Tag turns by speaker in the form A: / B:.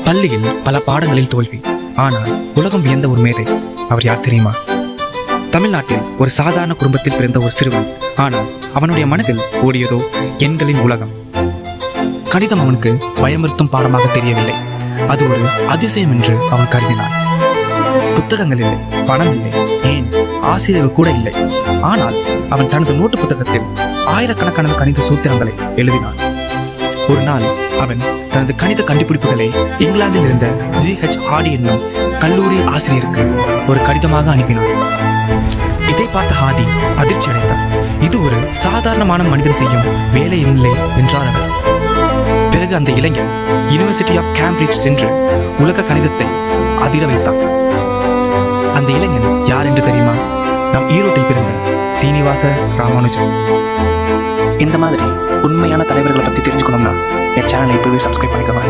A: பள்ளியில் பல பாடங்களில் தோல்வி. ஆனால் உலகம் வியந்த ஒரு மேதை. அவர் யார் தெரியுமா? தமிழ்நாட்டில் ஒரு சாதாரண குடும்பத்தில் பிறந்த ஒரு சிறுவன். ஆனால் அவனுடைய மனதில் ஓடியதோ எண்களின் உலகம். கணிதம் அவனுக்கு பயமுறுத்தும் பாடமாக தெரியவில்லை. அது ஒரு அதிசயம் என்று அவன் கருதினான். புத்தகங்கள் இல்லை, பணம் இல்லை, ஏன் ஆசிரியர்கள் கூட இல்லை. ஆனால் அவன் தனது நோட்டு புத்தகத்தில் ஆயிரக்கணக்கான கணித சூத்திரங்களை எழுதினான். ஒரு நாள் அவன் தனது கணித கண்டுபிடிப்புகளை இங்கிலாந்தில் இருந்த GH ஹார்டி என்னும் கல்லூரி ஆசிரியருக்கு ஒரு கடிதமாக அனுப்பினான். இதை பார்த்த ஹார்டி அதிர்ச்சி அடைந்தார். இது ஒரு சாதாரணமான மனிதன் செய்யும் வேலை இல்லை என்றார் அவர். பிறகு அந்த இளைஞன் யுனிவர்சிட்டி ஆஃப் கேம்பிரிட்ஜ் சென்று உலக கணிதத்தை அதிர வைத்தான். அந்த இளைஞன் யார் என்று தெரியுமா? நம் ஈரோட்டில் பிறந்த சீனிவாச ராமானுஜன். இந்த மாதிரி உண்மையான தலைவர்களை பற்றி தெரிஞ்சுக்கணும்னா என் சேனலை இப்போவே சப்ஸ்கிரைப் பண்ணிக்கோங்க.